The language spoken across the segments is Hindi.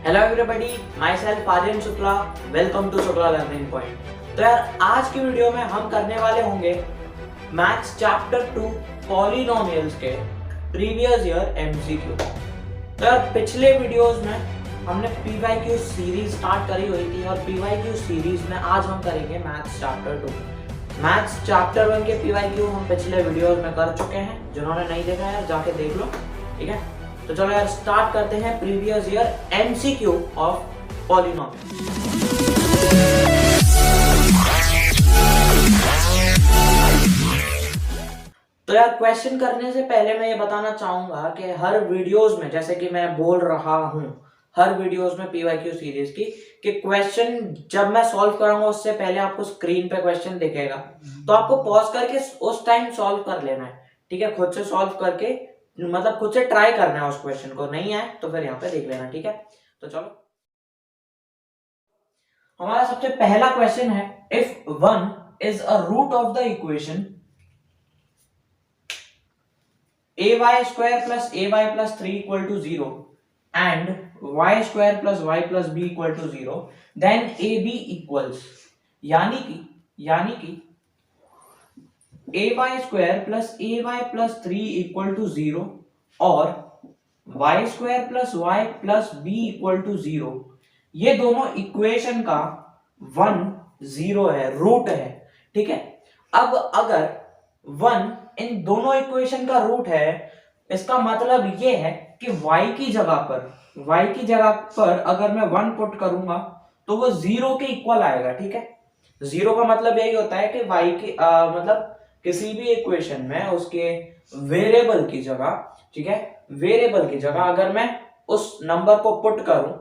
Hello everybody, myself Aryan Shukla, welcome to Shukla learning point. तो यार आज की वीडियो में हम करने वाले होंगे मैथ्स चैप्टर 2 पॉलिनोमियल्स के प्रीवियस ईयर एमसीक्यू। तो यार पिछले वीडियोस में हमने पीवाईक्यू सीरीज स्टार्ट करी हुई थी और पीवाईक्यू सीरीज में आज हम करेंगे मैथ्स चैप्टर 2। मैथ्स चैप्टर 1 के पीवाईक्यू हम पिछले वीडियोस में कर चुके हैं, जिन्होंने नहीं देखा है जाके देख लो, ठीक है। तो चलो यार स्टार्ट करते हैं previous year MCQ of polynomial. तो यार क्वेश्चन करने से पहले मैं ये बताना चाहूंगा कि हर वीडियोस में, जैसे कि मैं बोल रहा हूं हर वीडियोस में पीवाईक्यू सीरीज की, कि क्वेश्चन जब मैं सॉल्व करूंगा उससे पहले आपको स्क्रीन पे क्वेश्चन दिखेगा, तो आपको पॉज करके उस टाइम सॉल्व कर लेना है, ठीक है। खुद से सॉल्व करके मतलब खुद से ट्राई करना है उस क्वेश्चन को, नहीं आए तो फिर यहाँ पे देख लेना, ठीक है। तो चलो हमारा सबसे पहला क्वेश्चन है, if 1 is a root of the equation ay square plus ay plus 3 equal to 0 and y square plus y plus b equal to 0, then ab equals, यानी कि ay square plus ay plus 3 equal to 0 और y square plus y plus b equal to 0, ये दोनों इक्वेशन का 1 0 है, रूट है, ठीक है। अब अगर 1 इन दोनों इक्वेशन का रूट है, इसका मतलब ये है कि y की जगह पर अगर मैं 1 पुट करूंगा तो वो 0 के इक्वल आएगा, ठीक है। 0 का मतलब यही होता है कि y की मतलब किसी भी इक्वेशन में उसके वेरिएबल की जगह, ठीक है, वेरिएबल की जगह अगर मैं उस नंबर को पुट करूं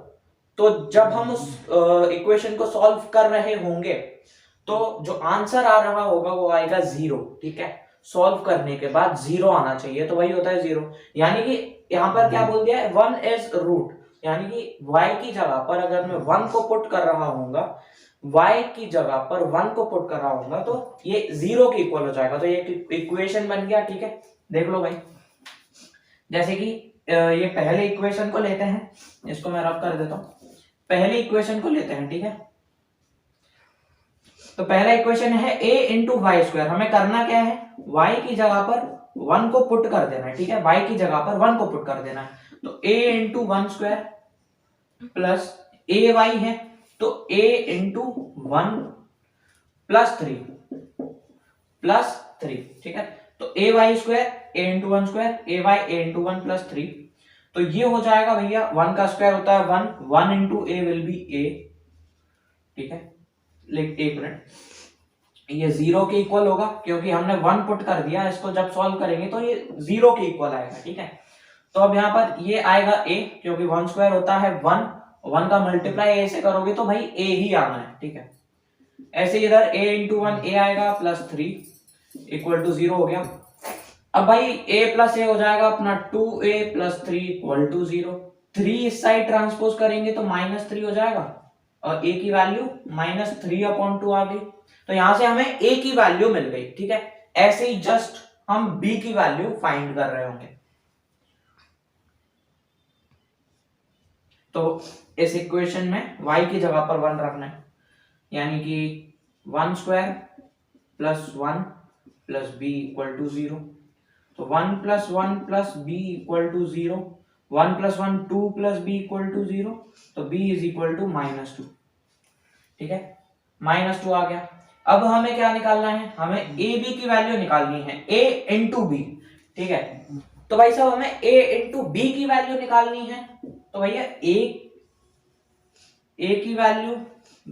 तो जब हम उस इक्वेशन को सॉल्व कर रहे होंगे तो जो आंसर आ रहा होगा वो आएगा 0, ठीक है। सॉल्व करने के बाद 0 आना चाहिए, तो वही होता है 0। यानी कि यहाँ पर क्या बोल दिया है, 1 इज रूट, यानी कि y की जगह पर अगर मैं 1 को पुट कर रहा हूँगा, y की जगह पर 1 को पुट कर रहा हूँगा तो ये 0 के इक्वल हो जाएगा, तो ये इक्वेशन बन गया, ठीक है। देख लो भाई, जैसे कि ये पहले इक्वेशन को लेते हैं, इसको मैं रब कर देता हूँ, पहले इक्वेशन को लेते हैं, ठीक है। तो पहला इक्वेशन है a इंटू वाई स्क्वायर, हमें करना क्या है, y की जगह पर 1 को पुट कर देना है, ठीक है। y की जगह पर 1 को पुट कर देना है, तो a into 1 square plus a y है तो a इंटू 1 प्लस 3, ठीक है। तो a y square a into 1 square, a y a into 1 plus 3, तो ये हो जाएगा भैया, 1 का स्क्वायर होता है 1 into a will be a, ठीक है। एक मिनट, ये 0 के इक्वल होगा क्योंकि हमने 1 पुट कर दिया, इसको जब सॉल्व करेंगे तो ये 0 के इक्वल आएगा, ठीक है। तो अब यहाँ पर ये आएगा a, क्योंकि 1 स्क्वायर होता है 1 का मल्टीप्लाई a से करोगे तो भाई a ही आना है, ठीक है। ऐसे इधर a इंटू 1 a आएगा प्लस 3 इक्वल टू 0 हो गया। अब भाई a प्लस a हो जाएगा अपना 2a प्लस 3 इक्वल टू 0, 3 इस साइड ट्रांसपोज करेंगे तो -3 हो जाएगा और a की वैल्यू -3/2 आ गई, तो यहां से हमें a की वैल्यू मिल गई, ठीक है। ऐसे ही जस्ट हम b की वैल्यू फाइंड कर रहे होंगे। तो इस इक्वेशन में y की जगह पर 1 रखना है, यानी कि 1 square plus 1 plus b equal to 0, तो 1 plus 1 plus b equal to 0, 1 plus 1 2 plus b equal to 0, तो b इज इक्वल टू -2, ठीक है। -2 आ गया। अब हमें क्या निकालना है, हमें a b की वैल्यू निकालनी है, a इंटू b, ठीक है। तो भाई साहब हमें a इंटू b की वैल्यू निकालनी है, तो भैया a की वैल्यू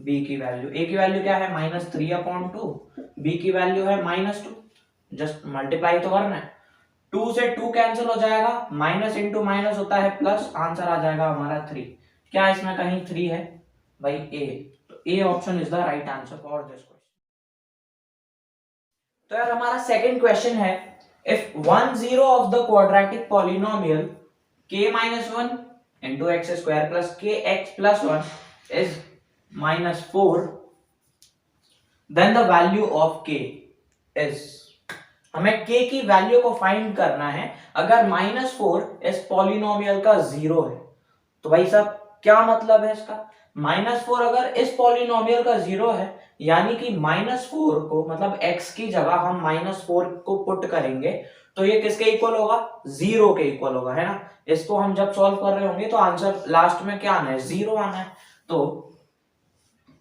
b की वैल्यू, a की वैल्यू क्या है -3/2, b की वैल्यू है -2, जस्ट मल्टीप्लाई तो करना है, 2 से 2 कैंसिल हो जाएगा, माइनस इंटू माइनस होता है प्लस, आंसर आ जाएगा हमारा 3। क्या इसमें कहीं 3 है भाई, ए, तो A option is the right answer for this question. तो यार हमारा सेकंड क्वेश्चन है, if 1 0 of the quadratic polynomial k-1 into x square plus kx plus 1 is -4, then the value of k is, हमें k की वैल्यू को फाइंड करना है अगर -4 इस पॉलिनोमियल का 0 है। तो भाई साहब क्या मतलब है इसका? -4 अगर इस पॉलिनोमियल का 0 है, यानी कि -4 को मतलब x की जगह हम -4 को पुट करेंगे तो ये किसके इक्वल होगा? 0 के इक्वल होगा, है ना। इसको हम जब सॉल्व कर रहे होंगे तो आंसर लास्ट में क्या आना है? 0 आना है। तो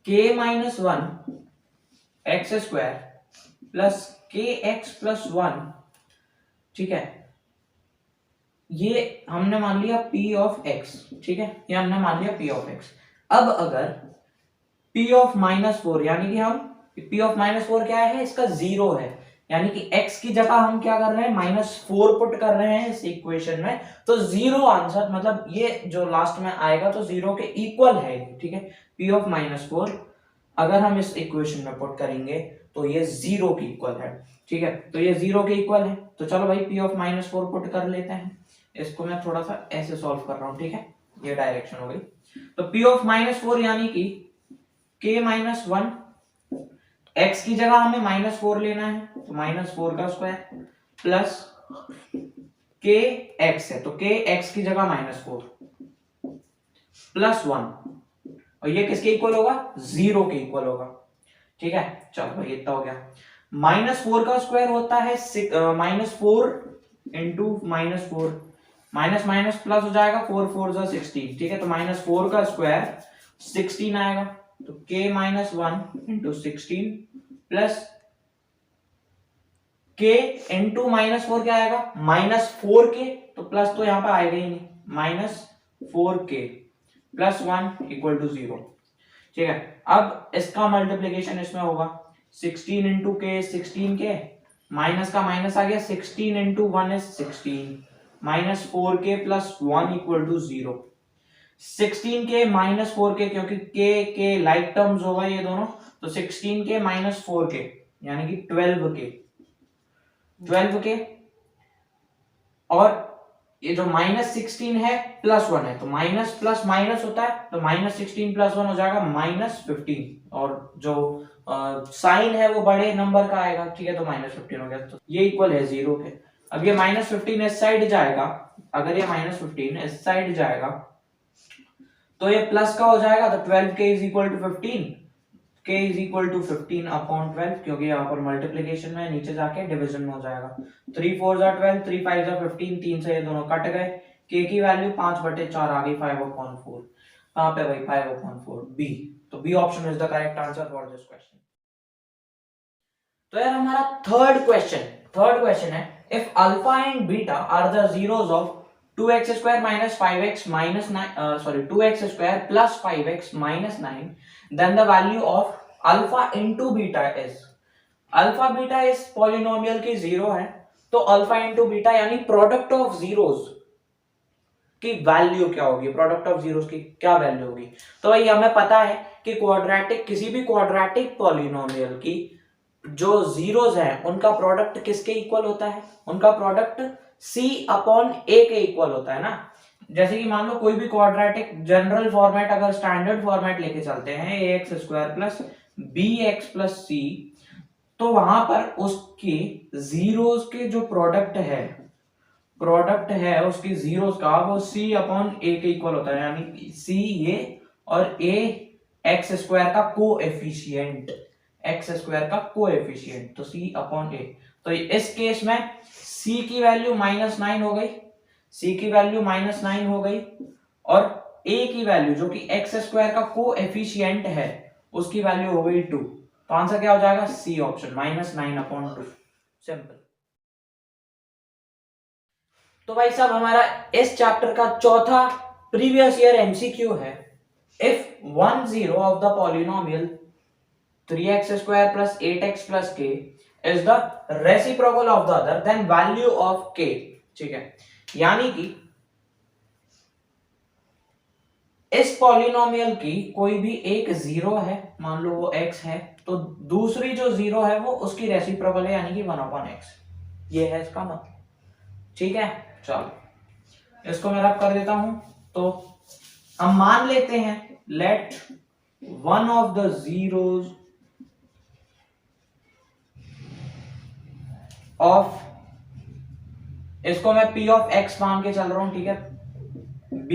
k-1 एक्स स्क्वायर प्लस के एक्स प्लस 1, ठीक है, ये हमने मान लिया p ऑफ x, ठीक है, ये हमने मान लिया p ऑफ x। अब अगर p ऑफ -4 यानी कि हम p ऑफ -4 क्या है? इसका 0 है, यानी कि x की जगह हम क्या कर रहे हैं? -4 पुट कर रहे हैं इस इक्वेशन में, तो 0 आंसर मतलब ये जो लास्ट में आएगा तो 0 के इक्वल है, ठीक है। p ऑफ -4 अगर हम इस इक्वेशन में पुट करेंगे तो ये 0 के इक्वल है, ठीक है। तो ये 0 के इक्वल है, तो चलो भाई p ऑफ -4 पुट कर लेते हैं। इसको मैं थोड़ा सा ऐसे सॉल्व कर रहा हूं, ठीक है, ये डायरेक्शन हो गई। तो p ऑफ -4 यानी कि k-1, x की जगह हमें -4 लेना है तो -4 का स्क्वायर प्लस के एक्स है तो के एक्स की जगह -4 प्लस 1, और ये किसके इक्वल होगा? 0 के इक्वल होगा, ठीक है। चलो भाई इतना हो गया। -4 का स्क्वायर होता है -4 इंटू -4, माइनस माइनस प्लस हो जाएगा, 4 4 जा 16, ठीक है। तो -4 का स्क्वायर 16 आएगा, तो k-1 into 16 plus k into -4 क्या आएगा? -4k, तो प्लस तो यहां पे आएगा ही नहीं, -4k प्लस 1 इक्वल टू 0, ठीक है। अब इसका मल्टीप्लीकेशन इसमें होगा, 16 इंटू के 16k, माइनस का माइनस आ गया, 16 into 1 is 16, -4k plus 1 equal to 0। 16k -4k, क्योंकि k लाइक टर्म्स होगा ये दोनों, तो 16k -4k यानी कि 12k, और ये जो -16 है प्लस 1 है, तो माइनस प्लस माइनस होता है, तो -16 प्लस 1 हो जाएगा -15, और जो साइन है वो बड़े नंबर का आएगा, ठीक है, तो -15 हो गया, तो ये इक्वल है 0 के। अब ये -15 इस साइड जाएगा, अगर ये -15 इस साइड जाएगा तो ये प्लस का हो जाएगा, तो 12k is equal to 15, k is equal to 15 upon 12, क्योंकि यहाँ पर मल्टीप्लीकेशन में नीचे जाके डिवीजन में हो जाएगा। 3 4 जा 12, 3 5 जा 15, 3 से ये दोनों कट गए, k की वैल्यू 5/4 आ गई, 5/4। कहाँ पे भाई? 5/4, बी। तो b option is the correct answer for this question. तो यार हमारा थर्ड क्वेश्चन है, if alpha and beta are the zeros of 2x square minus 5x minus 9 2x square plus 5x minus 9, then the value of alpha into beta is, alpha beta इस पॉलिनोमियल की 0 है, तो अल्फा इंटू बीटा यानी प्रोडक्ट ऑफ जीरोस की वैल्यू क्या होगी? प्रोडक्ट ऑफ जीरोस की क्या वैल्यू होगी? तो भाई हमें पता है कि क्वाड्रेटिक, किसी भी क्वाड्रेटिक पॉलिनोमियल की जो जीरोस हैं उनका प्रोडक्ट किसके इक्वल होता है? उनका प्रोडक्ट c अपॉन a के इक्वल होता है ना। जैसे कि मान लो कोई भी क्वाड्रेटिक जनरल फॉर्मेट, अगर स्टैंडर्ड फॉर्मेट लेके चलते हैं ax square plus bx plus c, तो वहां पर उसके जीरोस के जो प्रोडक्ट है उसकी जीरोस का, वो c अपॉन a के इक्वल होता है, यानी c ये और a एक्स स्क्वायर का कोएफिशिएंट, एक्स स्क्वायर का कोएफिशिएंट, तो c अपॉन a। तो इस केस में c की वैल्यू -9 हो गई, c की वैल्यू -9 हो गई, और a की वैल्यू जो कि एक्स स्क्वायर का कोएफिशिएंट है उसकी वैल्यू हो गई 2। तो आंसर क्या हो जाएगा? C option, -9/2, simple. तो भाई साहब हमारा इस चैप्टर का चौथा प्रीवियस ईयर एमसीक्यू है, if one zero of the polynomial 3x square plus 8x plus k is the reciprocal of the other, then value of k, ठीक है। यानी कि इस पॉलिनोमियल की कोई भी एक जीरो है, मान लो वो x है, तो दूसरी जो जीरो है वो उसकी रेसिप्रोकल है, यानी कि 1/x, ये है इसका मतलब, ठीक है। चलो इसको मैं रब कर देता हूं, तो हम मान लेते हैं let one of the zeros of, इसको मैं p ऑफ x मान के चल रहा हूं, ठीक है, b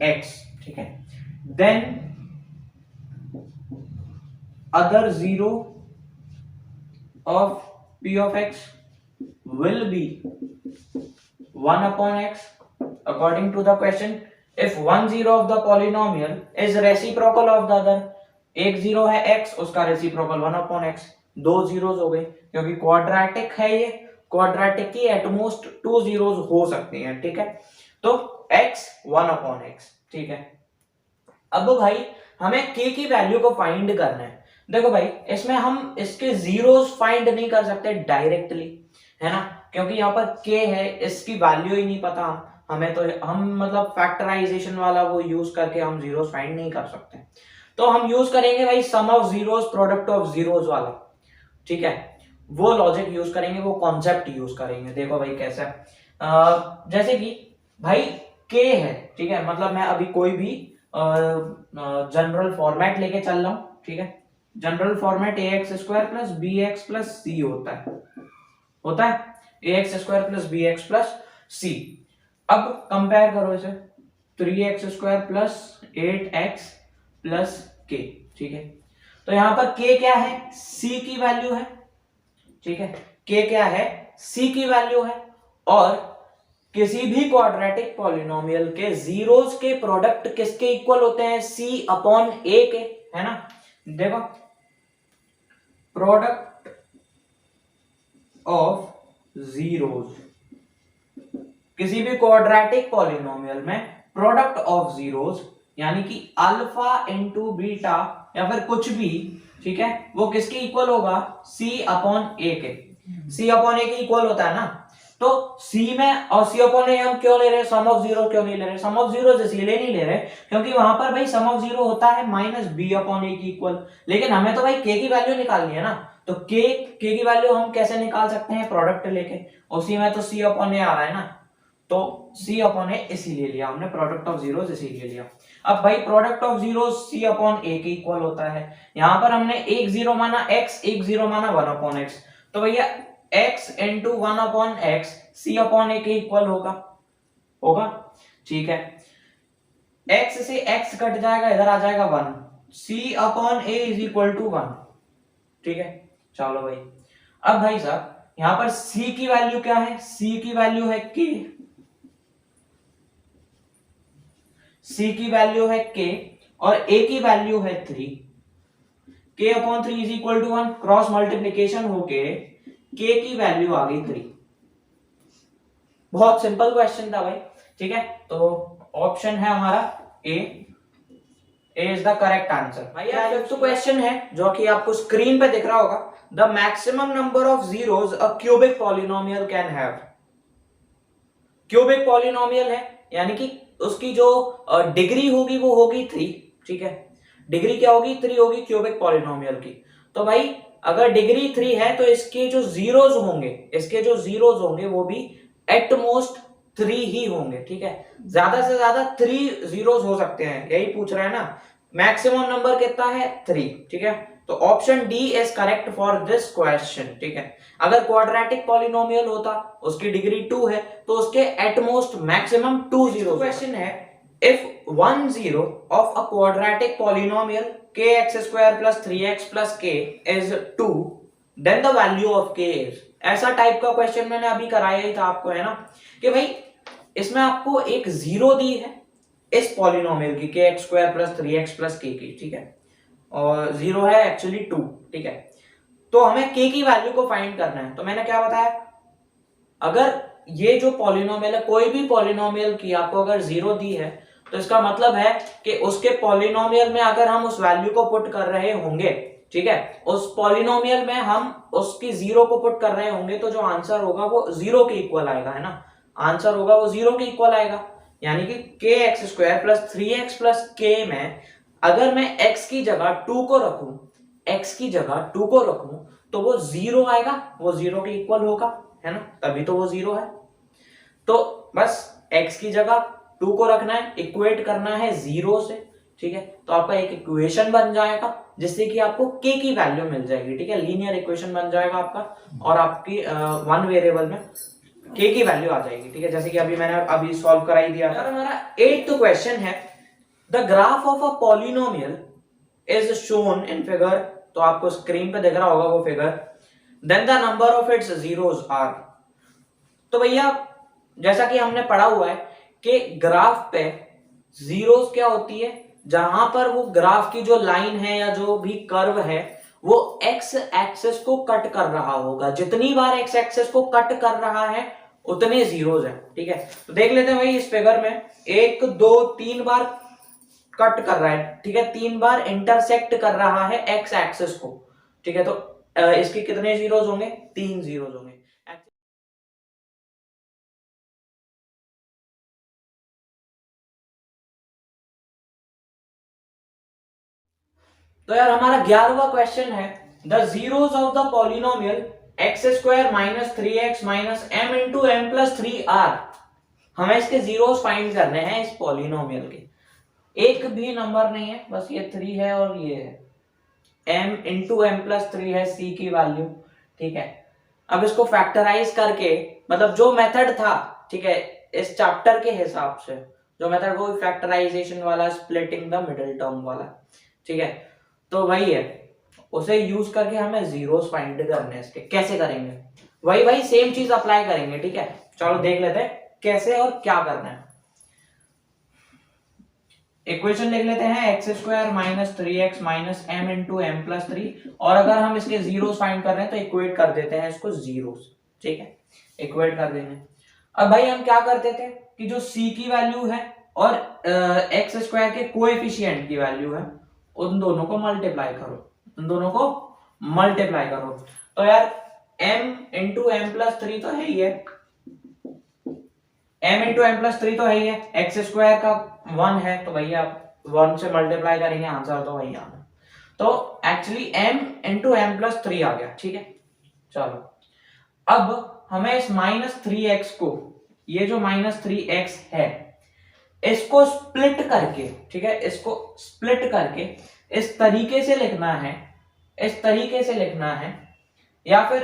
x, ठीक है, then other zero of p of x will be 1 upon x according to the question. If one zero of the polynomial is reciprocal of the other, एक जीरो है x, उसका रेसिप्रोकल 1 अपॉन x, दो जीरोस हो गए क्योंकि क्वाड्रेटिक है ये, क्वाड्रेटिक की एटमोस्ट टू जीरोस हो सकती हैं, ठीक है, तो x 1 अपॉन x, ठीक है। अब भाई हमें k की वैल्यू को फाइंड करना है। देखो भाई इसमें हम इसके जीरोस फाइंड नहीं कर सकते डायरेक्टली, है ना, क्योंकि यहाँ पर k है, इसकी वैल्यू ही नहीं पता हमें, तो हम मतलब फैक्टराइजेशन वाला वो यूज करके हम जीरोस फाइंड नहीं कर सकते, तो हम यूज करेंगे भाई sum of zeros product of zeros वाला, ठीक है, वो लॉजिक यूज करेंगे, वो कॉन्सेप्ट यूज करेंगे। देखो भाई कैसे, जैसे कि भाई k है, ठीक है, मतलब मैं अभी कोई भी जनरल फॉर्मेट लेके चल रहा हूं, ठीक है, general format ax square plus b x plus c होता है ax square plus b x plus c. अब कंपेयर करो इसे 3x square plus 8x plus k, ठीक है, तो यहां पर k क्या है, c की वैल्यू है, ठीक है, k क्या है, c की वैल्यू है, और किसी भी क्वाड्रेटिक पॉलिनोमियल के जीरोस के प्रोडक्ट किसके इक्वल होते हैं, c अपॉन a के, है ना। देखो प्रोडक्ट ऑफ जीरोस, किसी भी क्वाड्रेटिक पॉलिनोमियल में प्रोडक्ट ऑफ जीरोस यानी कि अल्फा इंटू बीटा या फिर कुछ भी, ठीक है, वो किसके इक्वल होगा, c अपॉन a के, c अपॉन a के इक्वल होता है ना, तो c में और c अपॉन a हम क्यों ले रहे हैं, सम ऑफ जीरो क्यों नहीं ले रहे, सम ऑफ जीरो इसलिए नहीं ले रहे क्योंकि वहां पर भाई सम ऑफ जीरो होता है माइनस b अपॉन a की इक्वल, लेकिन हमें तो भाई k की वैल्यू निकालनी है ना, तो k की वैल्यू हम कैसे निकाल सकते हैं, प्रोडक्ट लेके, उसी में तो c अपॉन a आ रहा है ना, तो c अपॉन a इसीलिए लिया हमने, प्रोडक्ट ऑफ जीरोस इसीलिए लिया। अब भाई product of zeros c upon a के इक्वल होता है, यहां पर हमने एक जीरो माना x, एक जीरो माना 1 अपॉन x, तो भैया x into 1 upon x c upon a के इक्वल होगा, ठीक है, x से x कट जाएगा, इधर आ जाएगा 1, c upon a is equal to 1, ठीक है। चलो भाई अब भाई साहब यहां पर c की वैल्यू क्या है, c की वैल्यू है k, c की वैल्यू है k और a की वैल्यू है 3, k upon 3 is equal to 1, cross multiplication होके k की वैल्यू आ गई 3। बहुत सिंपल क्वेश्चन था भाई, ठीक है, तो ऑप्शन है हमारा ए इज द करेक्ट आंसर। भाई यार फिफ्थ क्वेश्चन है जो कि आपको स्क्रीन पे दिख रहा होगा, the maximum number of zeros a cubic polynomial can have. Cubic polynomial है यानी कि उसकी जो डिग्री होगी वो होगी 3, ठीक है, डिग्री क्या होगी, 3 होगी क्यूबिक पॉलिनोमियल की। तो भाई अगर डिग्री 3 है तो इसके जो जीरोस होंगे वो भी एट मोस्ट 3 ही होंगे, ठीक है, ज्यादा से ज्यादा 3 जीरोस हो सकते हैं, यही पूछ रहा है ना, मैक्सिमम नंबर कितना है 3, ठीक है, तो option D is correct for this question, ठीक है। अगर क्वाड्रेटिक पॉलिनोमियल होता उसकी डिग्री 2 है तो उसके at most maximum 2 zero. Question है if one zero of a quadratic polynomial kx square plus 3x plus k is 2 then the value of k is, ऐसा टाइप का क्वेश्चन मैंने अभी कराया ही था आपको, है ना, कि भाई इसमें आपको एक जीरो दी है इस पॉलिनोमियल की kx square plus 3x plus k की, ठीक है, और जीरो है एक्चुअली 2, ठीक है, तो हमें k की वैल्यू को फाइंड करना है। तो मैंने क्या बताया, अगर ये जो पॉलिनोमियल है, कोई भी पॉलिनोमियल की आपको अगर जीरो दी है तो इसका मतलब है कि उसके पॉलिनोमियल में अगर हम उस वैल्यू को पुट कर रहे होंगे, ठीक है, उस पॉलिनोमियल में हम उसकी जीरो को पुट कर रहे होंगे तो जो आंसर होगा वो जीरो के इक्वल आएगा, है ना, आंसर होगा वो जीरो के इक्वल आएगा, यानी कि के x square plus 3x plus के में अगर मैं x की जगह 2 को रखूं तो वो जीरो आएगा, वो जीरो के इक्वल होगा, है ना, तभी तो वो जीरो है। तो बस x की जगह 2 को रखना है, इक्वेट करना है जीरो से, ठीक है, तो आपका एक इक्वेशन बन जाएगा जिससे कि आपको k की वैल्यू मिल जाएगी, ठीक है, लीनियर इक्वेशन बन जाएगा आपका, और आपकी वन वेरिएबल में k की वैल्यू आ जाएगी, ठीक है, जैसे कि अभी मैंने अभी सॉल्व करा ही दिया था। हमारा 8th क्वेश्चन है, the graph of a polynomial is shown in figure, तो आपको स्क्रीन पे दिख रहा होगा वो figure, then the number of its zeros are. तो भैया जैसा कि हमने पढ़ा हुआ है कि ग्राफ पे जीरोस क्या होती है, जहां पर वो ग्राफ की जो लाइन है या जो भी कर्व है वो एक्स एक्सेस को कट कर रहा होगा, जितनी बार एक्स एक्सेस को कट कर रहा है उतने जीरोस है, ठीक है। तो देख लेते हैं भाई इस फिगर में 1 2 3 बार कट कर रहा है, ठीक है, 3 बार इंटरसेक्ट कर रहा है एक्स एक्सेस को, ठीक है। तो इसके कितने जीरोस होंगे, 3 जीरोस होंगे। तो यार हमारा 11वां क्वेश्चन है, the zeros of the polynomial x square minus three x minus m into m plus three are. हमें इसके जीरोस फाइंड करने हैं इस पॉलिनोमियल के, एक भी नंबर नहीं है, बस ये 3 है और ये है m into m plus three है c की वैल्यू, ठीक है। अब इसको फैक्टराइज करके, मतलब जो मेथड था, ठीक है, इस चैप्टर के हिसाब से जो मेथड वो फैक्टराइजेशन वाला, स्प्लिटिंग द मिडिल टर्म वाला, ठीक है। तो वही है, उसे यूज करके हमें जीरोस फाइंड करने हैं। इसके कैसे करेंगे, वही सेम चीज अप्लाई करेंगे, ठीक है। चलो देख लेते हैं कैसे और क्या करना है। इक्वेशन लिख लेते हैं, x square minus three x minus m into m plus three, और अगर हम इसके जीरोस फाइंड कर रहे हैं तो इक्वेट कर देते हैं इसको जीरोस, ठीक है, इक्वेट कर देंगे। अब भाई हम क्या करते थे कि जो c की वैल्यू है और एक्स स्क्वायर के कोएफिशिएंट की वैल्यू है, उन दोनों को मल्टीप्लाई करो, उन दोनों को मल्टीप्लाई करो। तो यार m into m plus three तो है ही है, m into m plus three तो है ही है, एक्स स्क्वायर का 1 है तो भैया 1 से मल्टीप्लाई करेंगे, आंसर तो वही आना। तो actually m into m plus three आ गया, ठीक है। चलो अब हमें इस माइनस थ्री एक्स को, ये जो माइनस थ्री एक्स है, इसको स्प्लिट करके, ठीक है, इसको स्प्लिट करके इस तरीके से लिखना है, इस तरीके से लिखना है, या फिर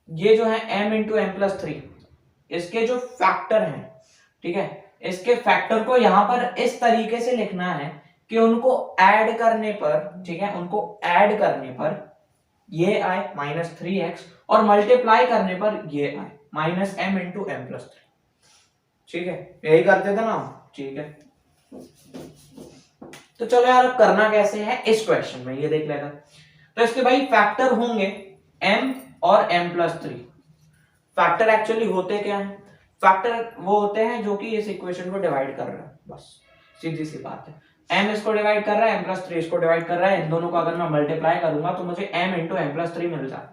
ये जो है m into m plus three, इसके जो फैक्टर हैं, ठीक है, इसके फैक्टर को यहां पर इस तरीके से लिखना है कि उनको ऐड करने पर, ठीक है, उनको ऐड करने पर ये आए माइनस थ्री एक्स, और मल्टीप्लाई करने पर ये आए minus m into m plus three, ठीक है, यही करते थे ना, ठीक है। तो चलो यार अब करना कैसे है इस क्वेश्चन में, ये देख लेना। तो इसके भाई फैक्टर होंगे m और m plus three. Factor actually होते क्या है, फैक्टर वो होते हैं जो कि इस इक्वेशन को डिवाइड कर रहे हैं, बस सीधी सी बात है। m इसको डिवाइड कर रहा है, m प्लस थ्री इसको डिवाइड कर रहा है, इन दोनों को अगर मैं मल्टीप्लाई करूंगा तो मुझे m into m plus three मिल जाए,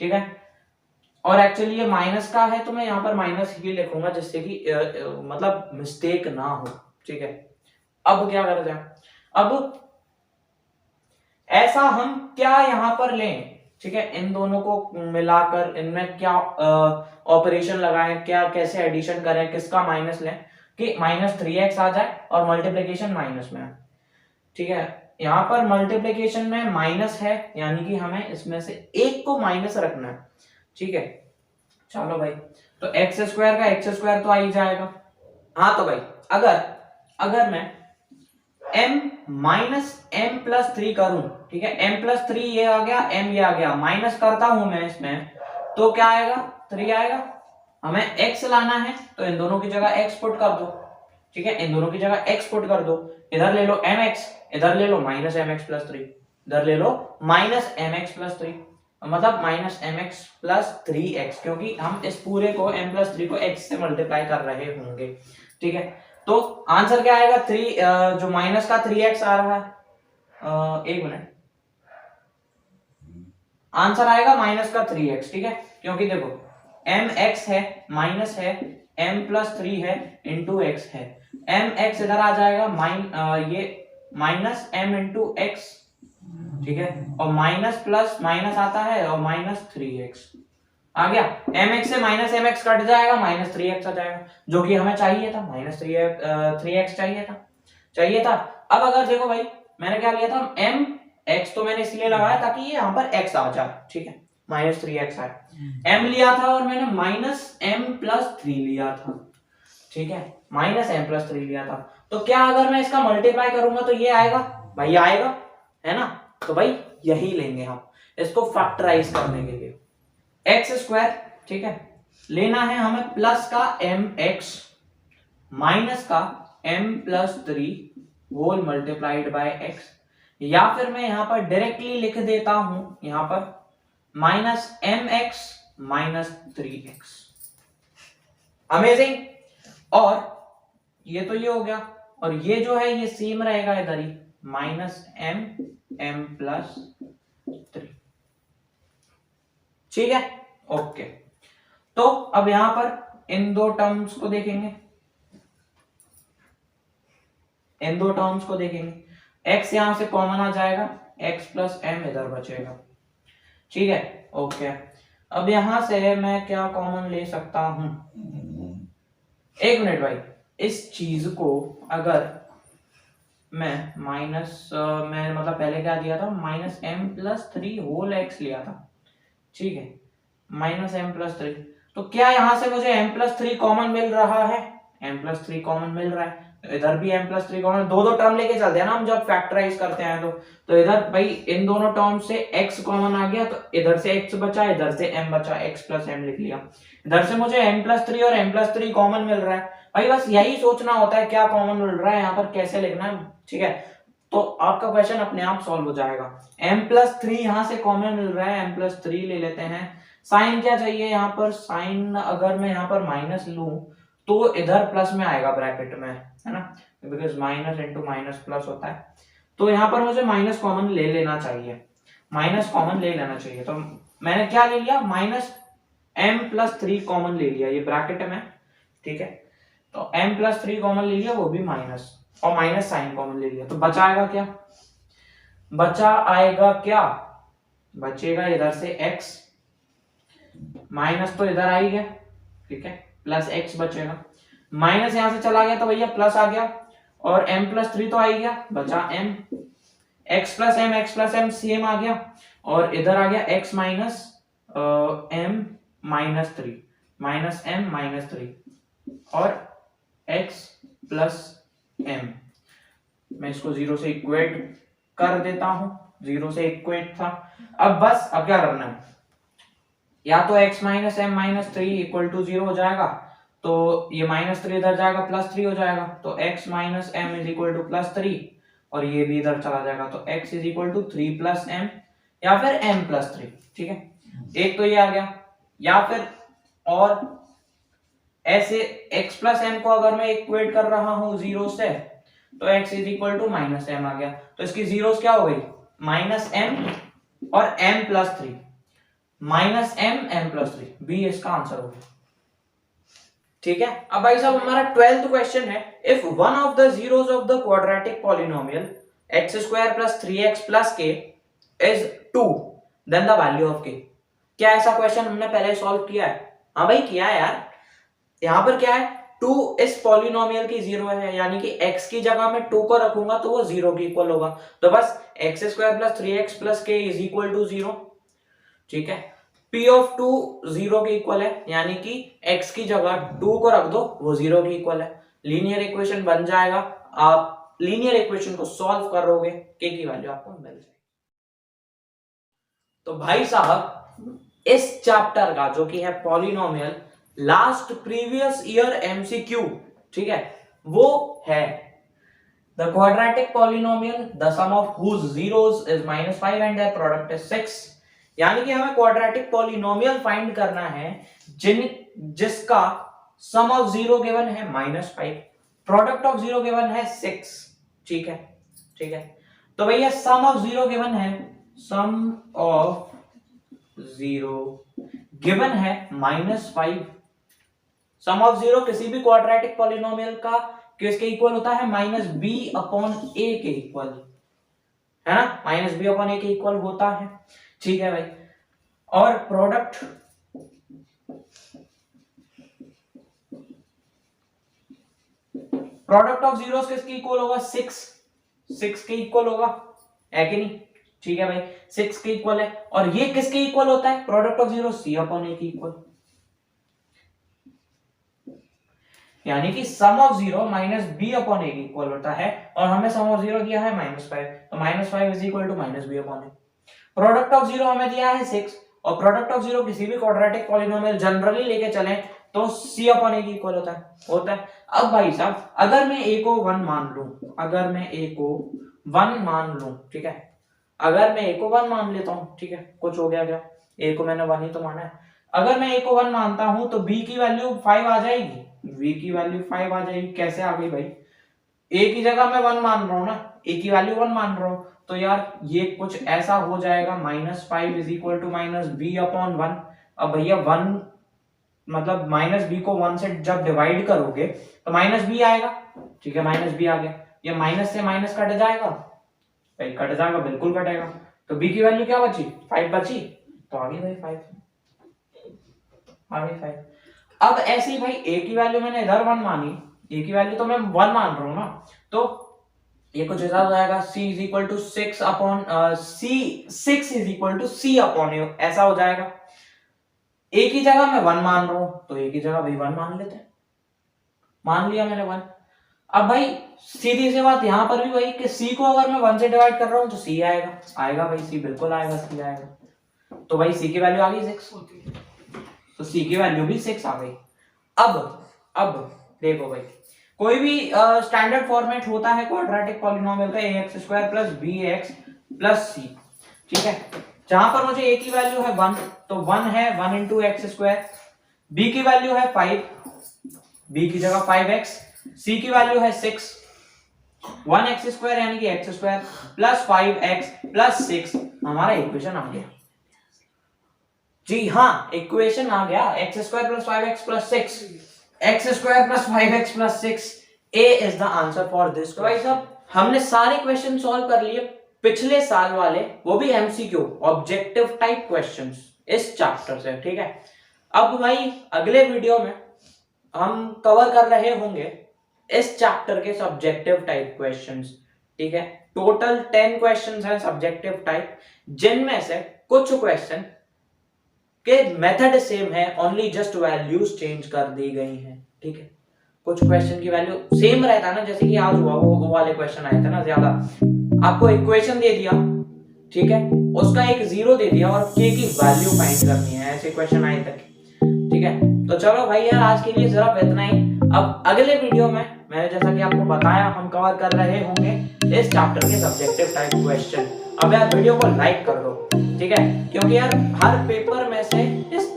ठीक है। और एक्चुअली ये माइनस का है तो मैं यहाँ पर माइनस ही लिखूंगा, जिससे कि मतलब मिस्टेक ना हो, ठीक है। अब क्या करा जाए, अब ऐसा हम क्या यहां पर लें, ठीक है, इन दोनों को मिलाकर इनमें क्या ऑपरेशन लगाएं, क्या कैसे एडिशन करें, किसका माइनस लें कि माइनस थ्री एक्स आ जाए और मल्टीप्लीकेशन माइनस में, ठीक है। यहां पर मल्टीप्लीकेशन में माइनस है, यानी कि हमें इसमें से एक को माइनस रखना है, ठीक है। चलो भाई, तो एक्स स्क्वायर का एक्स स्क्वायर तो आ ही जाएगा। हाँ तो भाई अगर अगर मैं m minus m plus three करूं, ठीक है, m प्लस थ्री ये आ गया, m ये आ गया, माइनस करता हूं मैं इसमें, तो क्या आएगा, 3 आएगा। हमें x लाना है तो इन दोनों की जगह x पुट कर दो, ठीक है, इन दोनों की जगह x पुट कर दो, इधर ले लो mx, इधर ले लो माइनस mx प्लस थ्री, इधर ले लो माइनस mx प्लस थ्री, मतलब minus mx plus three x, क्योंकि हम इस पूरे को m प्लस थ्री को x से मल्टीप्लाई कर रहे होंगे, ठीक है। तो आंसर क्या आएगा, जो माइनस का 3x आ रहा है, एक मिनट, आंसर आएगा माइनस का 3x, ठीक है, क्योंकि देखो mx है, माइनस है, m प्लस थ्री है, इंटू एक्स है, mx इधर आ जाएगा, ये माइनस m इंटू एक्स, ठीक है, और माइनस प्लस माइनस आता है और माइनस 3x आ गया, mx से माइनस mx कट जाएगा, माइनस 3x आ जाएगा, जो कि हमें चाहिए था, माइनस 3x चाहिए था। अब अगर देखो भाई मैंने क्या लिया था, mx तो मैंने इसलिए लगाया ताकि ये यहाँ पर x आ जाए, ठीक है, -3x है, m लिया था और मैंने -m+3 लिया था, ठीक है, -m+3 लिया था। तो क्या अगर मैं इसका मल्टीप्लाई करूंगा तो ये आएगा, भाई आएगा, है ना। तो भाई यही लेंगे हम इसको फैक्टराइज करने के लिए, x², ठीक है, लेना है हमें प्लस का mx माइनस का m+3 whole multiplied by x, या फिर मैं यहां पर डायरेक्टली लिख देता हूं, यहां पर -mx -3x। अमेजिंग। और ये तो ये हो गया, और ये जो है ये सेम रहेगा इधर ही, -m+3, ठीक है, ओके। तो अब यहां पर इन दो टर्म्स को देखेंगे, इन दो टर्म्स को देखेंगे, x यहां से कॉमन आ जाएगा, x+m इधर बचेगा, ठीक है, ओके। अब यहां से मैं क्या कॉमन ले सकता हूं, एक मिनट भाई, इस चीज को अगर मैं मैं मतलब पहले क्या दिया था, -m+3 होल x लिया था, ठीक है, -m+3, तो क्या यहां से मुझे m+3 कॉमन मिल रहा है, m+3 कॉमन मिल रहा है, तो इधर भी m+3 कॉमन, दो टर्म लेके चलते हैं ना हम जब फैक्टराइज करते हैं, तो इधर भाई इन दोनों टर्म से x कॉमन आ गया, तो इधर से x बचा, इधर से m बचा, x+m लिख लिया, इधर से मुझे m+3 और m+3 कॉमन मिल रहा है, भाई बस यही सोचना होता है क्या कॉमन मिल रहा है, यहाँ पर कैसे लिखना है, ठीक है, तो आपका क्वेश्चन अपने आप सॉल्व हो जाएगा। m+3 यहां से कॉमन मिल रहा है, m+3 ले लेते हैं, साइन क्या चाहिए यहाँ पर, साइन अगर मैं यहाँ पर माइनस लूं तो इधर प्लस में आएगा ब्रैकेट में, है ना, because minus into minus plus होता है, तो यहाँ पर मुझे माइनस कॉमन ले लेना चाहिए, माइनस कॉमन ले लेना चाहिए, तो मैंने क्या ले लिया, -m+3 कॉमन ले लिया, ये ब्रैकेट में, ठीक है, तो m+3 कॉमन ले लिया, वो भी माइनस, और माइनस साइन कॉमन ले लिया, तो बचा आएगा क्या, बचा आएगा क्या, बचेगा इधर से x, माइनस तो इधर आ ही गया, ठीक है, प्लस x बचेगा, माइनस यहां से चला गया तो भैया प्लस आ गया, और m+3 तो आ ही गया, बचा m, x+m सेम आ गया, और इधर आ गया x माइनस m -3, -m -3, और x+m, मैं इसको 0 से इक्वेट कर देता हूं, 0 से इक्वेट था, अब बस अब क्या करना है, या तो x -m -3 इक्वल टू 0 हो जाएगा, तो ये -3 इधर जाएगा, +3 हो जाएगा, तो x -m is equal to +3, और ये भी इधर चला जाएगा, तो x is equal to 3 + m, या फिर m+3, ठीक है, एक तो ये आ गया, या फिर और ऐसे x+m को अगर मैं इक्वेट कर रहा हूं 0 से, तो x is equal to -m आ गया, तो इसकी जीरोस क्या हो गई, -m और m+3, -m m+3, बी इसका आंसर हो गया, ठीक है। अब भाई साहब हमारा 12th क्वेश्चन है, if one of the zeros of the quadratic polynomial x² + 3x + k is 2, then the value of k। क्या ऐसा क्वेश्चन हमने पहले सॉल्व किया है, हाँ भाई किया है यार, यहां पर क्या है, 2 इस पॉलिनोमियल की जीरो है, यानी कि x की जगह में 2 को रखूंगा तो वो 0 के इक्वल होगा, तो बस x² + 3x + k is equal to 0, ठीक है, p ऑफ 2 0 के इक्वल है, यानी कि x की जगह 2 को रख दो, वो 0 के इक्वल है, लीनियर इक्वेशन बन जाएगा, आप लीनियर इक्वेशन को सॉल्व करोगे, k की वैल्यू आपको मिल जाएगी। तो भाई साहब इस चैप्टर का जो कि है polynomial, last previous year MCQ, ठीक है, वो है the quadratic polynomial the sum of whose zeros is -5 and their product is 6, यानी कि हमें क्वाड्रेटिक पॉलिनोमियल फाइंड करना है जिसका सम ऑफ जीरो गिवन है -5, प्रोडक्ट ऑफ जीरो गिवन है 6, ठीक है, ठीक है, तो भैया सम ऑफ जीरो गिवन है, सम ऑफ जीरो गिवन है -5, सम ऑफ जीरो किसी भी क्वाड्रेटिक पॉलिनोमियल का किसके इक्वल होता है, -b/a के इक्वल, है ना, -b/a के इक्वल होता है, ठीक है भाई, और प्रोडक्ट ऑफ जीरोस किसके इक्वल होगा, 6 के इक्वल होगा, है कि नहीं, ठीक है भाई, 6 के इक्वल है। और ये किसके इक्वल होता है, product of zero c upon a के इक्वल, यानी कि sum of zero minus b upon a के इक्वल होता है। और हमें सम ऑफ जीरो दिया है -5, तो -5 is equal to minus b upon a. Product of zero हमें दिया है 6, और प्रोडक्ट ऑफ जीरो किसी भी क्वाड्रेटिक पॉलिनोमियल जनरली लेके चले तो सी अपॉन ए के इक्वल होता है। अब भाई साहब अगर मैं ए को 1 मान लूं, अगर मैं ए को 1 मान लूं, ठीक है, अगर मैं ए को 1 मान लेता हूं, ठीक है, कुछ हो गया क्या, ए को मैंने 1 ही तो माना है। अगर मैं ए को 1 मानता हूं तो बी की वैल्यू 5 आ जाएगी, v की वैल्यू 5 आ जाएगी। कैसे आ गई भाई, a की जगह मैं 1 मान रहा हूं ना, a की वैल्यू 1 मान रहा हूं, तो यार ये कुछ ऐसा हो जाएगा -5 is equal to -b upon 1। अब भैया 1 मतलब -b को 1 से जब डिवाइड करोगे तो -b आएगा, ठीक है, -b आ गया। ये माइनस से माइनस कट जाएगा भाई, कट जाएगा, बिल्कुल कटेगा। तो b की वैल्यू क्या बची, 5 बची, तो आ गई भाई 5, आ गई 5। अब ऐसे ही भाई a की वैल्यू मैंने इधर 1 मानी, a की वैल्यू तो मैं 1 मान रहा हूं ना, तो ये कुछ ऐसा हो जाएगा, c is equal to 6 upon c is equal to c upon a, ऐसा हो जाएगा। a की जगह मैं 1 मान रहा हूं, तो a की जगह भाई 1 मान लेते हैं, मान लिया मैंने 1। अब भाई सीधी सी बात यहां पर भी वही कि c को अगर मैं 1 से डिवाइड कर रहा हूं तो c आएगा भाई, c बिल्कुल आएगा, c आएगा। तो भाई c की वैल्यू आ गई 6, तो c की वैल्यू भी 6 आ गई। अब देखो भाई, कोई भी स्टैंडर्ड फॉर्मेट होता है क्वाड्रेटिक पॉलिनोमियल का, ax² + bx + c, ठीक है, जहां पर मुझे a की वैल्यू है 1, तो 1 है 1 × x², b की वैल्यू है 5, b की जगह 5x, c की वैल्यू है 6, 1x² यानी कि x² + 5x + 6, हमारा इक्वेशन आ गया। जी हाँ, इक्वेशन आ गया, x² + 5x + 6, x² + 5x + 6, a is the answer for this. तो भाई साहब हमने सारे क्वेश्चन सॉल्व कर लिए पिछले साल वाले, वो भी एमसीक्यू ऑब्जेक्टिव टाइप क्वेश्चंस इस चैप्टर से, ठीक है। अब भाई अगले वीडियो में हम कवर कर रहे होंगे इस चैप्टर के सब्जेक्टिव टाइप क्वेश्चंस, ठीक है। टोटल 10 क्वेश्चंस हैं सब्जेक्टिव टाइप, जिनमें से कुछ क्वेश्चन के मेथड सेम है, ओनली जस्ट वैल्यूज चेंज कर दी गई हैं, ठीक है। कुछ क्वेश्चन की वैल्यू सेम रहता है ना, जैसे कि आज हुआ वो वाले क्वेश्चन आए थे ना, ज्यादा आपको इक्वेशन दे दिया, ठीक है, उसका एक 0 दे दिया और k की वैल्यू फाइंड करनी है, ऐसे क्वेश्चन आए थे, ठीक है। तो चलो भाई यार, आज के लिए सिर्फ इतना ही। अब अगले वीडियो में मैंने जैसा कि आपको बताया, हम कवर कर रहे होंगे इस चैप्टर के सब्जेक्टिव टाइप क्वेश्चन। अब यार वीडियो को लाइक कर दो, ठीक है, क्योंकि यार हर पेपर में से इस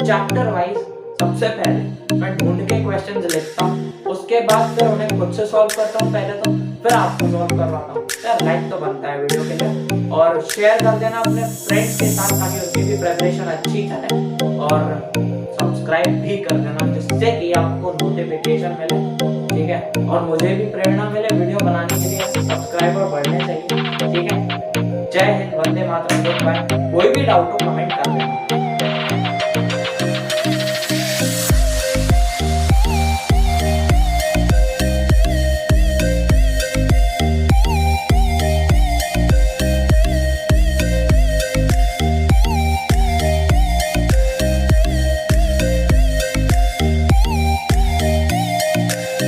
चैप्टर वाइज सबसे पहले मैं ढूंढ के क्वेश्चंस लिखता हूँ, उसके बाद फिर उन्हें खुद से सॉल्व करता हूँ पहले, तो फिर आपको सॉल्व करवाता हूँ। यार लाइक तो बनता है वीडियो के लिए, और शेयर कर देना अपने फ्रेंड्स के साथ ताकि उसकी भी प्रिपरेशन अच्छी चले, और सब्सक्राइब भी कर देना जिससे कि आपको नोटिफिकेशन मिले, ठीक है, और मुझे भी प्रेरणा मिले वीडियो बनाने के लिए, सब्सक्राइबर बढ़ने चाहिए, ठीक है। जय हिंद, वंदे मातरम, गुड बाय। कोई भी डाउट हो कमेंट कर देना।